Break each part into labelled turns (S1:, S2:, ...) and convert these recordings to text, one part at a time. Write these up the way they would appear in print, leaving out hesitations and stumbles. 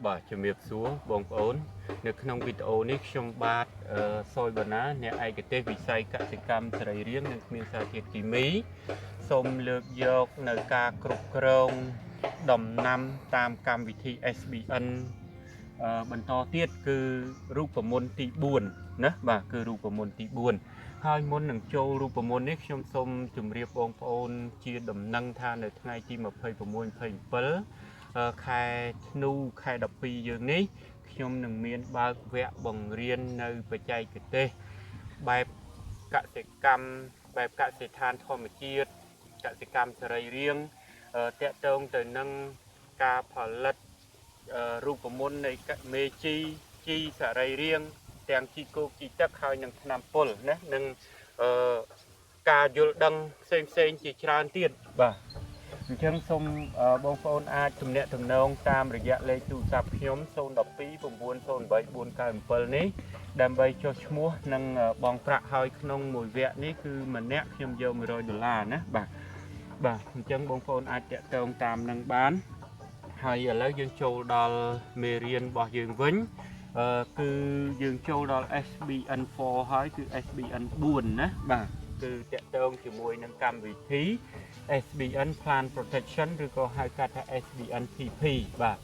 S1: បាទជំរាបសួរបងប្អូននៅក្នុងវីដេអូនេះខ្ញុំបាទសុយបណាអ្នកឯកទេសវិស័យកសិកម្មសរីរាង្គនិងគ្មានសារធាតុគីមីសូមលើកយកនៅការគ្រប់គ្រងដំណាំតាមកម្មវិធី SBN បន្តទៀតគឺរូបមន្តទី4ណាបាទគឺរូបមន្តទី4ហើយមុននឹងចូលរូបមន្តនេះខ្ញុំសូមជម្រាបបងប្អូនជាដំណឹងថានៅថ្ងៃទី26-27 ខែធ្នូខែ12យើងនេះខ្ញុំនឹងមានបើកវគ្គបង្រៀននៅបច្ចេកទេសបែបកសិកម្មបែបកសិដ្ឋានធម្មជាតិកសិកម្មសរីរាង្គតាក់ទងទៅនឹងការផលិតរូបមន្តនៃមេជីសរីរាង្គទាំងជីគោកជីទឹកហើយនឹងថ្នាំពុលណានិងការយល់ដឹងផ្សេងជាច្រើនទៀតបាទអញ្ចឹងសូមបងប្អូនអាចទំនាក់ទំនងតាមរយៈលេខទូរស័ព្ទខ្ញុំ012-908-497នេះដើម្បីចុះឈ្មោះនិងបង់ប្រាក់ហើយក្នុងមួយវគ្គនេះគឺម្នាក់ខ្ញុំយក$100ណាបាទអញ្ចឹងបងប្អូនអាចតាក់ទងតាមនឹងបានហើយឥឡូវយើងចូលដល់មេរៀនរបស់យើងវិញគឺយើងចូលដល់ SBN4 ហើយគឺ SBN4 ណាបាទគឺតាក់ទងជាមួយនឹងកម្មវិធី SBN Plant Protection ឬក៏ហៅកាត់ថា SBN-PP បាទ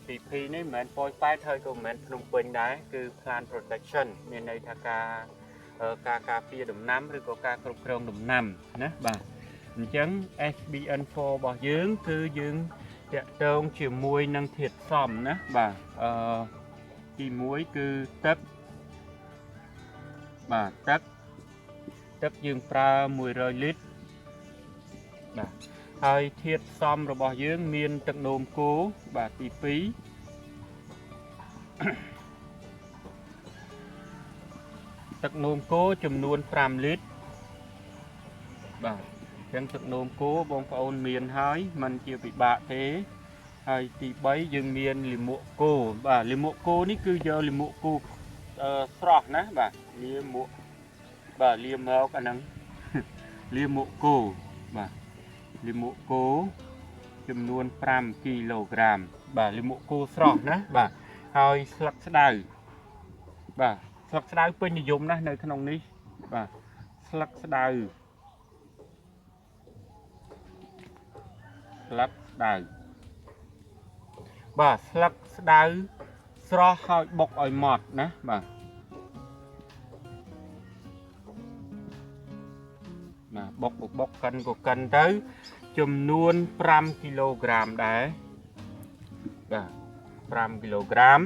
S1: PP នេះមិនមែនប៉ោយប៉ែតហើយក៏មិនមែនភ្នំពេញដែរគឺ Plant Protection មានន័យថាការការពារដំណាំឬក៏ការគ្រប់គ្រងដំណាំណាបាទអញ្ចឹង SBN4 របស់យើងគឺយើងតាក់ទងជាមួយនឹងធាតុផ្សំណាបាទទី1គឺទឹកបាទទឹកយើងប្រើ100លីត្របាទហើយធាតុផ្សំរបស់យើងមានទឹកនោមគោបាទទី2ទឹកនោមគោចំនួន5លីត្របាទអញ្ចឹងទឹកនោមគោបងប្អូនមានហើយมันជាពិបាកទេហើយទី3យើងមានលាមកគោបាទលាមកគោនេះគឺយកលាមកគោស្រស់ណាបាទលាមកបាទលាមកអាហ្នឹងលាមកគោបាទលាមកគោចំនួន5គីឡូក្រាមបាទលាមកគោស្រស់ណាបាទហើយស្លឹកស្ដៅបាទស្លឹកស្ដៅពេញនិយមណាស់នៅក្នុងនេះបាទស្លឹកស្ដៅបាទស្លឹកស្ដៅស្រស់ហើយបុកឲ្យម៉ត់ណាបាទបុកកិនក៏កិនទៅចំនួន5គីឡូក្រាមដែរបាទ5គីឡូក្រាម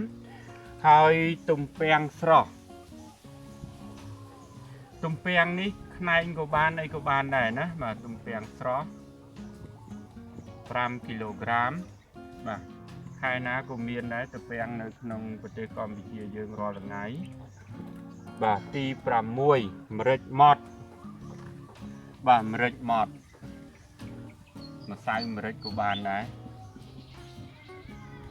S1: ហើយទំពាំងស្រស់ទំពាំងនេះខ្នែងក៏បានអីក៏បានដែរណាបាទទំពាំងស្រស់5គីឡូក្រាមបាទខែណាក៏មានដែរទំពាំងនៅក្នុងប្រទេសកម្ពុជាយើងរាល់ថ្ងៃបាទទី6ម្រេចម៉ត់បាទម្រេចម៉ត់ម្សៅម្រេចក៏បានដែរ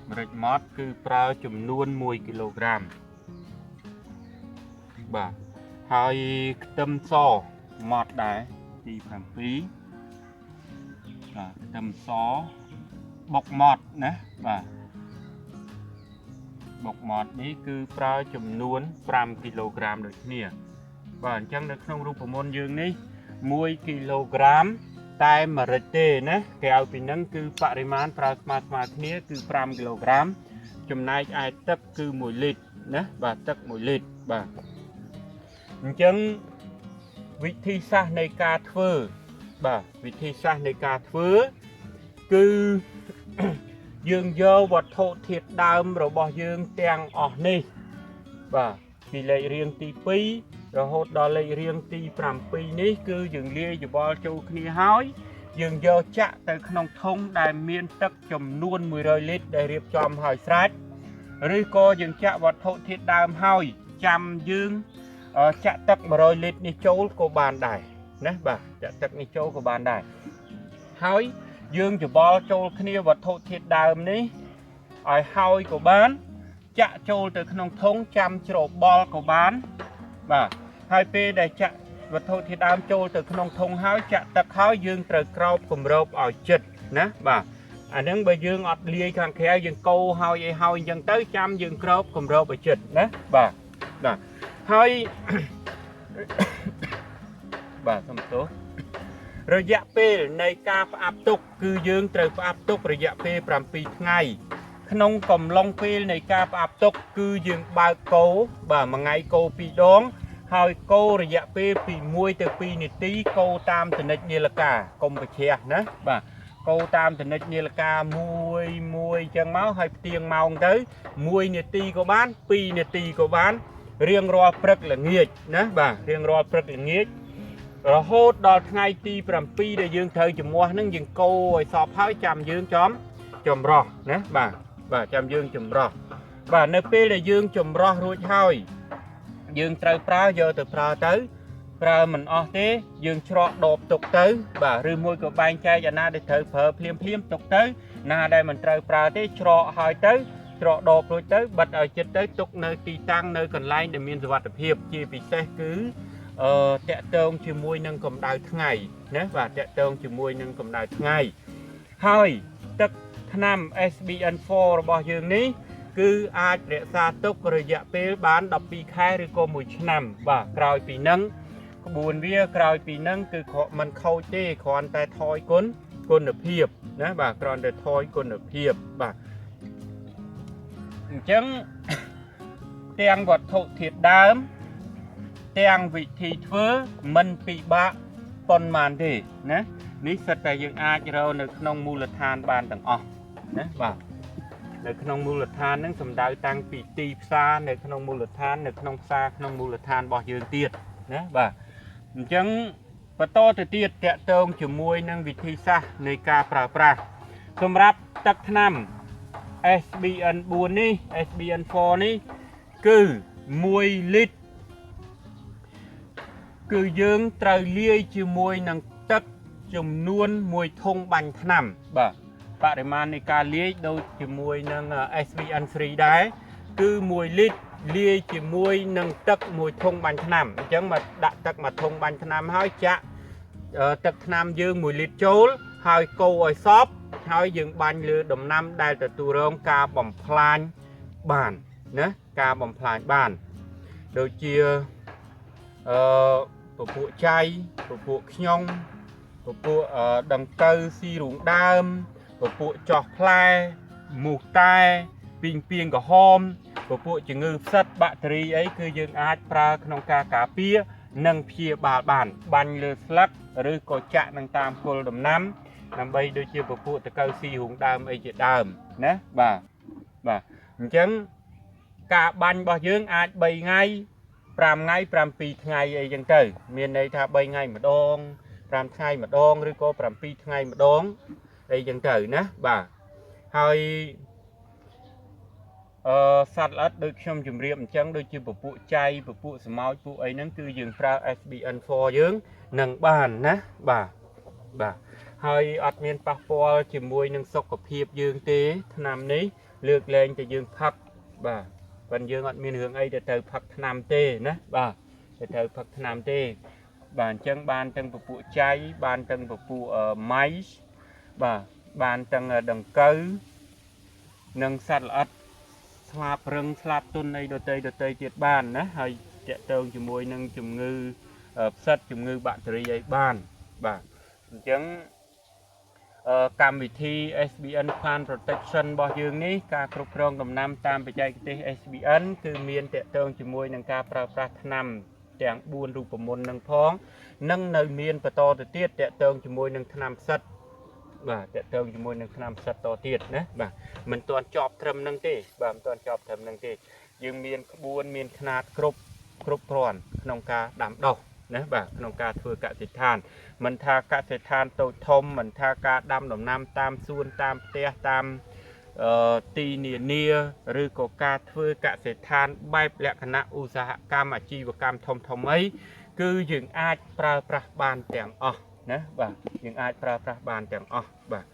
S1: ម្រេចម៉ត់គឺប្រើចំនួន1គីឡូក្រាមបាទហើយខ្ទឹមសម៉ត់ដែរទី7បាទខ្ទឹមសបុកម៉ត់ណាបាទបុកម៉ត់នេះគឺប្រើចំនួន5គីឡូក្រាមដូចគ្នាបាទអញ្ចឹងនៅក្នុងរូបមន្តយើងនេះ1គីឡូក្រាមតែម្រេចទេណាក្រៅពីហ្នឹងគឺបរិមាណប្រើស្មើគ្នាគឺ5គីឡូក្រាមចំណែកឯទឹកគឺ1លីត្រណាបាទទឹក1លីត្របាទអញ្ចឹងវិធីសាស្ត្រនៃការធ្វើបាទវិធីសាស្ត្រនៃការធ្វើគឺយើងយកវត្ថុធាតុដើមរបស់យើងទាំងអស់នេះបាទពីលេខរៀងទី2រហូតដល់លេខរៀងទី7នេះគឺយើងលាយច្បល់ចូលគ្នាហើយយើងយកចាក់ទៅក្នុងធុងដែលមានទឹកចំនួន100លីត្រដែលរៀបចំហើយស្រេចឬក៏យើងចាក់វត្ថុធាតុដើមហើយចាំយើងចាក់ទឹក100លីត្រនេះចូលក៏បានដែរណាបាទចាក់ទឹកនេះចូលក៏បានដែរហើយយើងច្បល់ចូលគ្នាវត្ថុធាតុដើមនេះឲ្យហើយក៏បានចាក់ចូលទៅក្នុងធុងចាំច្របល់ក៏បានបាទហើយពេលដែលចាក់វត្ថុធាតុដើមចូលទៅក្នុងធុងហើយចាក់ទឹកហើយយើងត្រូវក្រោបគម្របឲ្យជិតណាបាទ អាហ្នឹងបើយើងអត់លាយខាងក្រៅយើងកូរហើយអីហើយអញ្ចឹងទៅចាំយើងក្របគម្របឲ្យជិតណាបាទបាទហើយបាទសំទោសរយៈពេលនៃការផ្អាប់ទុកគឺយើងត្រូវផ្អាប់ទុករយៈពេល7ថ្ងៃក្នុងកំឡុងពេលនៃការផ្អាប់ទុកគឺយើងបើកកូរបាទមួយថ្ងៃកូរ2ដងហើយកូររយៈពេលពី1ទៅ2នាទីកូរតាមទនិចនាឡិកាកុំប្រជ្រះណាបាទកូរតាមទនិចនាឡិកាមួយអញ្ចឹងមកហើយផ្ទៀងម៉ោងទៅ1នាទីក៏បាន2នាទីក៏បានរៀងរាល់ព្រឹកល្ងាចណាបាទរៀងរាល់ព្រឹកល្ងាចរហូតដល់ថ្ងៃទី7ដែលយើងត្រូវជំនួសហ្នឹងយើងកូរឲ្យសពហើយចាំយើងចម្រោះណាបាទចាំយើងចម្រោះបាទនៅពេលដែលយើងចម្រោះរួចហើយយើងត្រូវប្រើយកទៅប្រើមិនអស់ទេយើងច្រកដបទុកទៅបាទឬមួយក៏បែងចែកអាណាដែលត្រូវប្រើភ្លាមទុកទៅណាដែលមិនត្រូវប្រើទេច្រកហើយទៅច្រកដបរួចទៅបិទឲ្យចិត្តទៅទុកនៅទីតាំងនៅកន្លែងដែលមានសុវត្ថិភាពជាពិសេសគឺតាក់ទងជាមួយនឹងកម្ដៅថ្ងៃណាបាទតាក់ទងជាមួយនឹងកម្ដៅថ្ងៃហើយទឹកថ្នាំ SBN-4 របស់យើងនេះគឺអាចរក្សាទុករយៈពេលបាន12ខែឬក៏1ឆ្នាំបាទក្រោយពីហ្នឹងក្បួនវាក្រោយពីហ្នឹងគឺมันខូចទេគ្រាន់តែថយគុណភាពណាបាទគ្រាន់តែថយគុណភាពបាទអញ្ចឹងទាំងវត្ថុធាតុដើមទាំងវិធីធ្វើមិនពិបាកប៉ុន្មានទេណានេះសិតតែយើងអាចរកនៅក្នុងមូលដ្ឋានបានទាំងអស់ណាបាទនៅក្នុងមូលដ្ឋានហ្នឹងសំដៅតាំងពីទីផ្សារនៅក្នុងមូលដ្ឋាននៅក្នុងផ្សារក្នុងមូលដ្ឋានរបស់យើងទៀតណាបាទអញ្ចឹងបន្តទៅទៀតតាក់ទងជាមួយនឹងវិធីសាស្ត្រនៃការប្រើប្រាស់សម្រាប់ទឹកថ្នាំ SBN4 នេះ SBN4 នេះគឺ1លីត្រគឺយើងត្រូវលាយជាមួយនឹងទឹកចំនួន1ធុងបាញ់ថ្នាំបាទបរិមាណនៃការលាយដូចជាមួយនឹង SBN3 ដែរគឺ1លីត្រលាយជាមួយនឹងទឹក1ធុងបាញ់ថ្នាំអញ្ចឹងមកដាក់ទឹក1ធុងបាញ់ថ្នាំហើយចាក់ទឹកថ្នាំយើង1លីត្រចូលហើយកូរឲ្យសព្វហើយយើងបាញ់លើដំណាំដែលទទួលរងការបំផ្លាញបានណាការបំផ្លាញបានដូចជាពពួកចៃពពួកខ្ញុងពពួកដង្កូវស៊ីរូងដើមពពួកចោះផ្លែមូសតែពីងក្រហមពពួកជំងឺផ្សិតបាក់តេរីអីគឺយើងអាចប្រើក្នុងការការពារនិងព្យាបាលបានបាញ់លើស្លឹកឬក៏ចាក់នឹងតាមគល់ដំណាំដើម្បីដូចជាពពួកតកៅស៊ីរូងដើមអីជាដើមណាបាទអញ្ចឹងការបាញ់របស់យើងអាច3ថ្ងៃ5ថ្ងៃ7ថ្ងៃអីចឹងទៅមានន័យថា3ថ្ងៃម្ដង5ថ្ងៃម្ដងឬក៏7ថ្ងៃម្ដងអីចឹងទៅណាបាទហើយសត្វល្អិតដូចខ្ញុំជម្រាបអញ្ចឹងដូចជាពពួកចៃពពួកសម្ោចពួកអីហ្នឹងគឺយើងប្រើ SBN4 យើងនឹងបានណាបាទហើយអត់មានប៉ះពាល់ជាមួយនឹងសុខភាពយើងទេថ្នាំនេះលើកលែងតែយើងផឹកបាទប៉ុន្តែយើងអត់មានរឿងអីទៅផឹកថ្នាំទេណាបាទទៅផឹកថ្នាំទេបាទអញ្ចឹងបានទាំងពពួកចៃបានទាំងពពួកម៉ៃបាទបានទាំងដង្កូវនិងសត្វល្អិតស្លាប់រឹងស្លាប់ទុនអីដទៃទៀតបានណាហើយតាក់ទងជាមួយនឹងជំងឺផ្សិតជំងឺបាក់តេរីអីបានបាទអញ្ចឹងកម្មវិធី SBN Plant Protection របស់យើងនេះការគ្រប់គ្រងដំណាំតាមបច្ចេកទេស SBN គឺមានតាក់ទងជាមួយនឹងការប្រើប្រាស់ថ្នាំទាំង4រូបមន្តនឹងផងនិងនៅមានបន្តទៅទៀតតាក់ទងជាមួយនឹងថ្នាំផ្សិតបាទតាក់ទងជាមួយនឹងថ្នាំផ្សិតតទៀតណាបាទមិនទាន់ចប់ត្រឹមហ្នឹងទេបាទមិនទាន់ចប់ត្រឹមហ្នឹងទេយើងមានក្បួនមានຂະຫນាតគ្រប់គ្រាន់ក្នុងការដាំដុះណាបាទក្នុងការធ្វើកសិដ្ឋានមិនថាកសិដ្ឋានតូចធំមិនថាការដាំដំណាំតាមសួនតាមផ្ទះតាមទីនានាឬក៏ការធ្វើកសិដ្ឋានបែបលក្ខណៈឧស្សាហកម្មអាជីវកម្មធំអីគឺយើងអាចប្រើប្រាស់បានទាំងអស់ណាបាទយើងអាចប្រើប្រាស់បានទាំងអស់បាទ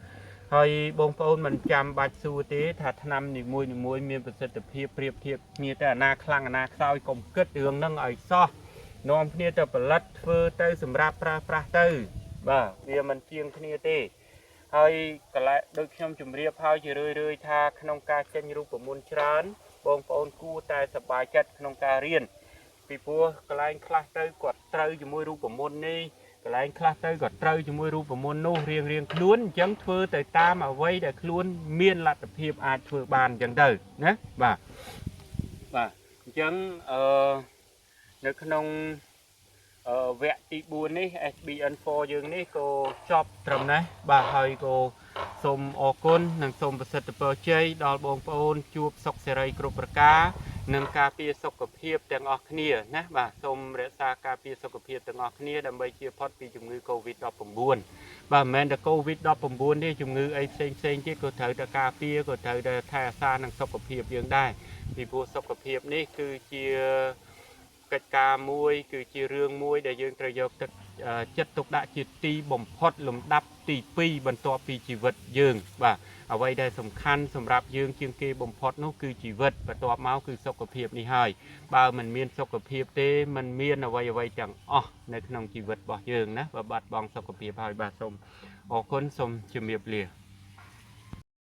S1: ហើយបងប្អូនមិនចាំបាច់សួរទេថាថ្នាំនីមួយមានប្រសិទ្ធភាពប្រៀបធៀបគ្នាតែអាណាខ្លាំងអាណាខ្សោយកុំគិតរឿងហ្នឹងឲ្យសោះនាំគ្នាទៅផលិតធ្វើទៅសម្រាប់ប្រើប្រាស់ទៅបាទវាមិនជាងគ្នាទេ ហើយកន្លែងដូចខ្ញុំជម្រាបហើយជារឿយៗថាក្នុងការចេញរូបមន្តច្រើនបងប្អូនគួរតែសប្បាយចិត្តក្នុងការរៀនពីព្រោះកន្លែងខ្លះទៅគាត់ត្រូវជាមួយរូបមន្តនេះកន្លែងខ្លះទៅគាត់ត្រូវជាមួយរូបមន្តនោះរៀងខ្លួនអញ្ចឹងធ្វើទៅតាមអ្វីដែលខ្លួនមានលទ្ធភាពអាចធ្វើបានអញ្ចឹងទៅណាបាទអញ្ចឹងនៅក្នុងវគ្គទី4នេះ SBN-4 យើងនេះក៏ចប់ត្រឹមនេះបាទហើយក៏សូមអរគុណនិងសូមប្រសិទ្ធពរជ័យដល់បងប្អូនជួបសុខសេរីគ្រប់ប្រការនិងការពារសុខភាពទាំងអស់គ្នាណាបាទសូមរក្សាការពារសុខភាពទាំងអស់គ្នាដើម្បីជៀសផុតពីជំងឺ COVID-19 បាទមិនមែនតែ COVID-19 ទេជំងឺអីផ្សេងទៀតក៏ត្រូវតែការពារក៏ត្រូវតែថែរក្សានឹងសុខភាពយើងដែរពីព្រោះសុខភាពនេះគឺជាកិច្ចការមួយគឺជារឿងមួយដែលយើងត្រូវយកទឹកចិត្តទុកដាក់ជាទីបំផុតលំដាប់ទី2បន្ទាប់ពីជីវិតយើងបាទអ្វីដែលសំខាន់សម្រាប់យើងជាងគេបំផុតនោះគឺជីវិតបន្ទាប់មកគឺសុខភាពនេះហើយបើមិនមានសុខភាពទេมันមានអ្វីទាំងអស់នៅក្នុងជីវិតរបស់យើងណាបើបាត់បង់សុខភាពហើយបាទសូមអរគុណសូមជម្រាបលា